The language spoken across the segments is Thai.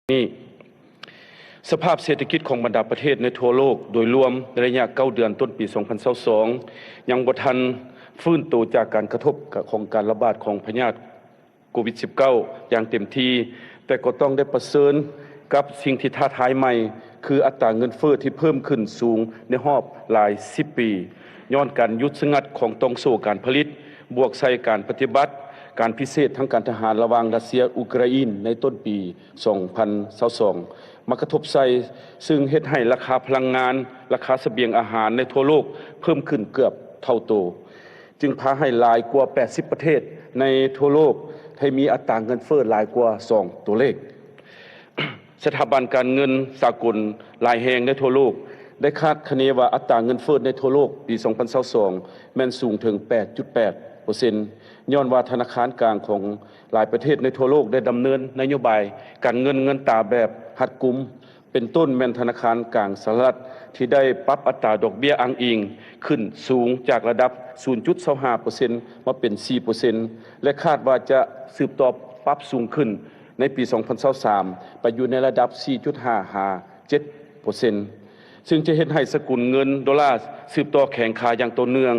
นี้สภาพเศรษฐกิจของบรรดาประเทศในทั่วโลกโดยรวมในระยะ9 เดือนต้นปี 2022 ยังบ่ทันฟื้นตัวจากการกระทบของการระบาดของพยาธิโควิด -19 อย่างเต็มที่แต่ก็ต้องได้ประเสริญกับสิ่งที่ท้าทายใหม่คืออัตราเงินเฟ้อที่เพิ่มขึ้นสูงในรอบหลาย10 ปีย้อนการหยุดชะงักของต้องโซ่การผลิตบวกใส่การปฏิบัติการพิเศษทางการทหารระหว่างรัสเซียอุกราอินในต้นปี 2022 มากระทบใส่ซึ่งเฮ็ดให้ราคาพลังงานราคาเสบียงอาหารในทั่วโลกเพิ่มขึ้นเกือบเท่าโตจึงพาให้หลายกว่า80 ประเทศในทั่วโลกให้มีอัตราเงินเฟ้อหลายกว่า2ตัวเลข สถาบันการเงินสากลหลายแห่งในทั่วโลกได้คาดคะเนว่าอัตราเงินเฟ้อในทั่วโลกปี 2022 แม่นสูงถึง 8.8%ย้อนว่าธนาคารกลางของหลายประเทศในทั่วโลกได้ดำเนินนโยบายการเงินตราแบบหัดกุมเป็นต้นแม่นธนาคารกลางสหรัฐที่ได้ปรับอัตราดอกเบี้ยอ้างอิงขึ้นสูงจากระดับ 0.25% มาเป็น 4% และคาดว่าจะสืบต่อปรับสูงขึ้นในปี 2023 ไปอยู่ในระดับ 4.557%ซึ่งจะเฮ็ดให้สกุลเงินดอลลาร์สืบต่อแข็งค่าอย่างต่อเนื่อง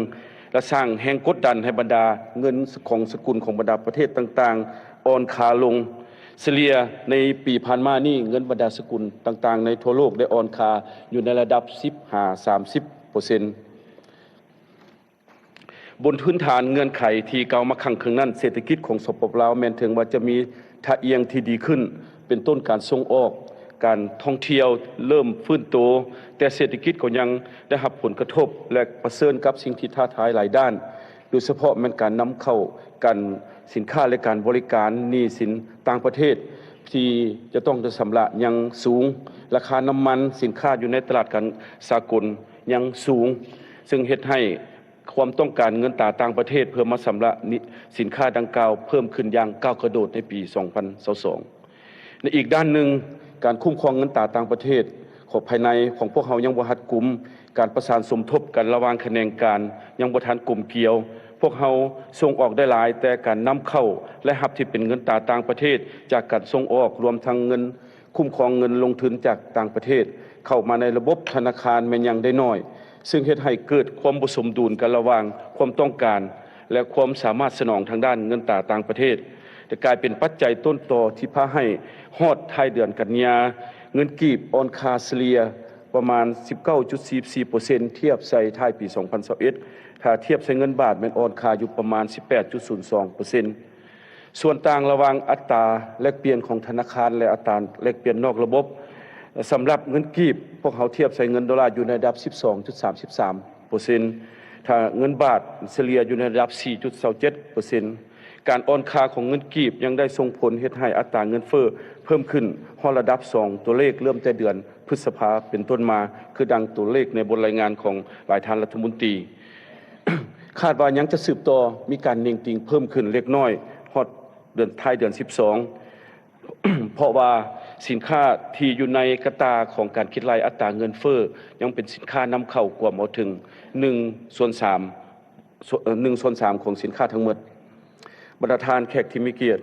และสร้างแรงกดดันให้บรรดาเงินของสกุลของบรรดาประเทศต่างๆอ่อนค่าลงเฉลี่ยในปีผ่านมานี้เงินบรรดาสกุลต่างๆในทั่วโลกได้อ่อนค่าอยู่ในระดับ 15-30% บนพื้นฐานเงื่อนไขที่กล่าวมาข้างต้นนั้นเศรษฐกิจของสปปลาวแม้นถึงว่าจะมีท่าเอียงที่ดีขึ้นเป็นต้นการส่งออกการท่องเที่ยวเริ่มฟื้นตัวแต่เศรษฐกิจก็ยังได้รับผลกระทบและประเสริญกับสิ่งที่ท้าทายหลายด้านโดยเฉพาะมันการนำเข้าการสินค้าและการบริการหนี้สินต่างประเทศที่จะต้องชำระยังสูงราคาน้ำมันสินค้าอยู่ในตลาดการสากลยังสูงซึ่งเฮ็ดให้ความต้องการเงินตราต่างประเทศเพื่อมาชำระสินค้าดังกล่าวเพิ่มขึ้นอย่างก้าวกระโดดในปี 2022 ในอีกด้านหนึ่งการคุ้มครองเงินตราต่างประเทศของภายในของพวกเขายังบ่ทันกลุ่มการประสานสมทบกันระหว่างแขนงการยังบ่ทันกลุ่มเกี่ยวพวกเขาส่งออกได้หลายแต่การนำเข้าและรับที่เป็นเงินตราต่างประเทศจากการส่งออกรวมทั้งเงินคุ้มครองเงินลงทุนจากต่างประเทศเข้ามาในระบบธนาคารแม้นยังได้น้อยซึ่งเฮ็ดให้เกิดความบ่สมดุลกันระหว่างความต้องการและความสามารถสนองทางด้านเงินตราต่างประเทศจะกลายเป็นปัจจัยต้นตอที่พาให้ฮอดท้ายเดือนกันยาเงินกีบอ่อนค่าเฉลี่ยประมาณ 19.44% เทียบใส่ท้ายปี 2021ถ้าเทียบใส่เงินบาทมันอ่อนค่าอยู่ประมาณ 18.02% ส่วนต่างระหว่างอัตราแลกเปลี่ยนของธนาคารและอัตราแลกเปลี่ยนนอกระบบสำหรับเงินกีบพวกเขาเทียบใส่เงินดอลลาร์อยู่ในระดับ 12.33% ถ้าเงินบาทเฉลี่ยอยู่ในระดับ 4.27%การอ่อนค่าของเงินกีบยังได้ส่งผลเฮ็ดให้อัตราเงินเฟ้อเพิ่มขึ้นฮอดระดับ2ตัวเลขเริ่มแต่เดือนพฤษภาเป็นต้นมาคือดังตัวเลขในบทรายงานของหลายท่านรัฐมนตรี คาดว่ายังจะสืบต่อมีการเน่งติงเพิ่มขึ้นเล็กน้อยฮอดเดือนท้ายเดือน12 เพราะว่าสินค้าที่อยู่ในกระตาของการคิดรายอัตราเงินเฟ้อยังเป็นสินค้านำเข้ากว่าบ่ถึง1/3ของสินค้าทั้งหมดบรรดาทานแขกที่มีเกียรติ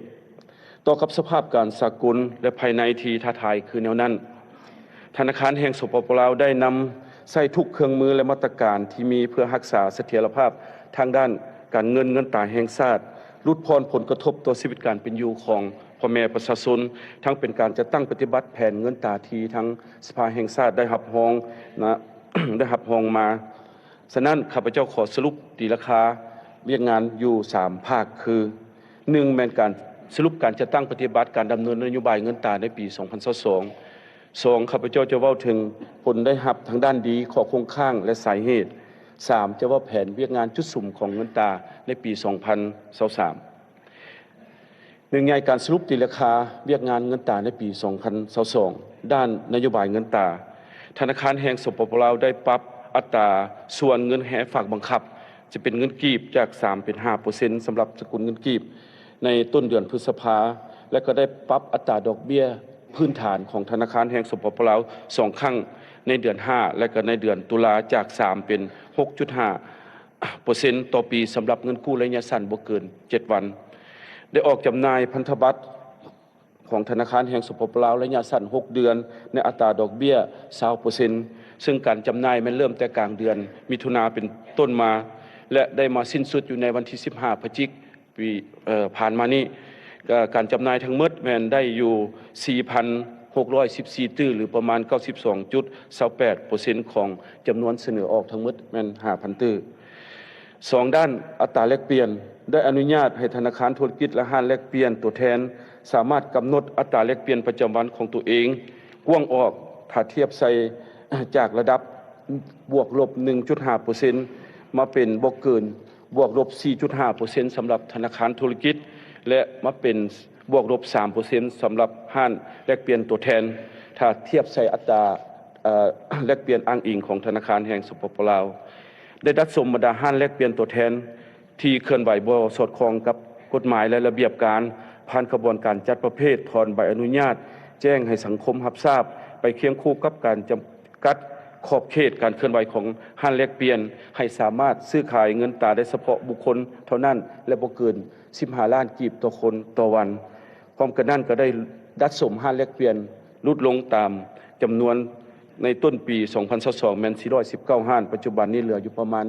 ต่อกับสภาพการสากลและภายในที่ท้าทายคือแนวนั้นธนาคารแห่งสปปลาวได้นำใส่ทุกเครื่องมือและมาตรการที่มีเพื่อรักษาเสถียรภาพทางด้านการเงินตราแห่งชาติลดพรผลกระทบต่อชีวิตการเป็นอยู่ของพ่อแม่ประชาชนทั้งเป็นการจัดตั้งปฏิบัติแผนเงินตราที่ทั้งสภาแห่งชาติได้รับรองนะ ได้รับรองมาฉะนั้นข้าพเจ้าขอสรุปตีราคาเรียกงานอยู่3ภาคคือ1แม่นการสรุปการจัดตั้งปฏิบัติการดำเนินนโยบายเงินตราในปี 2022 2ข้าพเจ้าจะเว้าถึงผลได้รับทางด้านดีข้อคงค้างและสาเหตุ3จะว่าแผนเวียกงานจุดสุ่มของเงินตราในปี 2023ในการสรุปตีราคาเวียกงานเงินตราในปี 2022 ด้านนโยบายเงินตราธนาคารแห่งสปปลาวได้ปรับอัตราส่วนเงินแห่ฝากบังคับจะเป็นเงินกีบจาก 3 เป็น 5% สำหรับสกุลเงินกีบในต้นเดือนพฤษภาและก็ได้ปรับอัตราดอกเบี้ยพื้นฐานของธนาคารแห่งสปปลาว2ครั้งในเดือน5และก็ในเดือนตุลาจาก 3 เป็น 6.5% ต่อปีสำหรับเงินกู้ระยะสั้นบ่เกิน7 วันได้ออกจำหน่ายพันธบัตร ของธนาคารแห่งสปปลาวระยะสั้น6 เดือนในอัตราดอกเบี้ย 20% ซึ่งการจำหน่ายมันเริ่มแต่กลางเดือนมิถุนาเป็นต้นมา และได้มาสิ้นสุดอยู่ในวันที่ 15 พฤศจิกายนปีผ่านมานี้การจำหน่ายทั้งหมดแม่นได้อยู่ 4,614 ตื้อหรือประมาณ 92.28% ของจำนวนเสนอออกทั้งหมดแม่น 5,000 ตื้อ2 ด้านอัตราแลกเปลี่ยนได้อนุญาตให้ธนาคารธุรกิจและห้างแลกเปลี่ยนตัวแทนสามารถกำหนดอัตราแลกเปลี่ยนประจำวันของตัวเองกว้างออกถ้าเทียบใส่จากระดับบวกลบ 1.5% มาเป็นบ่เกินบวกลบ 4.5% สำหรับธนาคารธุรกิจและมาเป็นบวกลบ 3% สำหรับห้างแลกเปลี่ยนตัวแทนถ้าเทียบใส่อัตราแลกเปลี่ยนอ้างอิงของธนาคารแห่งสปปลาวได้ดัดสมบรรดาห้างแลกเปลี่ยนตัวแทนที่เคลื่อนไหวบ่สอดคล้องกับกฎหมายและระเบียบการผ่านกระบวนการจัดประเภทถอนใบอนุญาตแจ้งให้สังคมรับทราบไปเคียงคู่กับการจำกัดขอบเขตการเคลื่อนไหวของห้างแลกเปลี่ยนให้สามารถซื้อขายเงินตราได้เฉพาะบุคคลเท่านั้นและบ่เกิน15 ล้านกีบต่อคนต่อวันพร้อมกันนั้นก็ได้ดัดสมห้างแลกเปลี่ยนลดลงตามจำนวนในต้นปี 2022 แม่น 419 ห้างปัจจุบันนี้เหลืออยู่ประมาณ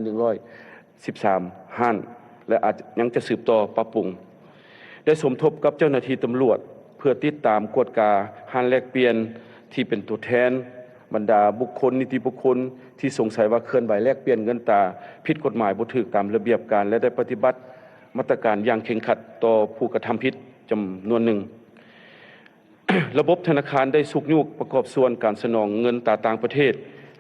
113 ห้างและอาจยังจะสืบต่อปรับปรุงได้สมทบกับเจ้าหน้าที่ตำรวจเพื่อติดตามกวดกาห้างแลกเปลี่ยนที่เป็นตัวแทนบรรดาบุคคลนิติบุคคลที่สงสัยว่าเคลื่อนไหวแลกเปลี่ยนเงินตราผิดกฎหมายบ่ถูกตามระเบียบการและได้ปฏิบัติมาตรการอย่างเคร่งครัดต่อผู้กระทำผิดจำนวนหนึ่ง ระบบธนาคารได้สุกยุกประกอบส่วนการสนองเงินตราต่างประเทศ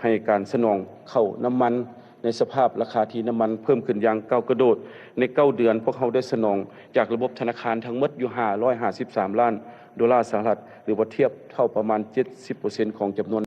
ให้การสนองเข้าน้ำมันในสภาพราคาที่น้ำมันเพิ่มขึ้นอย่างก้าวกระโดดใน9 เดือนพวกเขาได้สนองจากระบบธนาคารทั้งหมดอยู่553 ล้านดอลลาร์สหรัฐหรือว่าเทียบเท่าประมาณ 70% ของจำนวน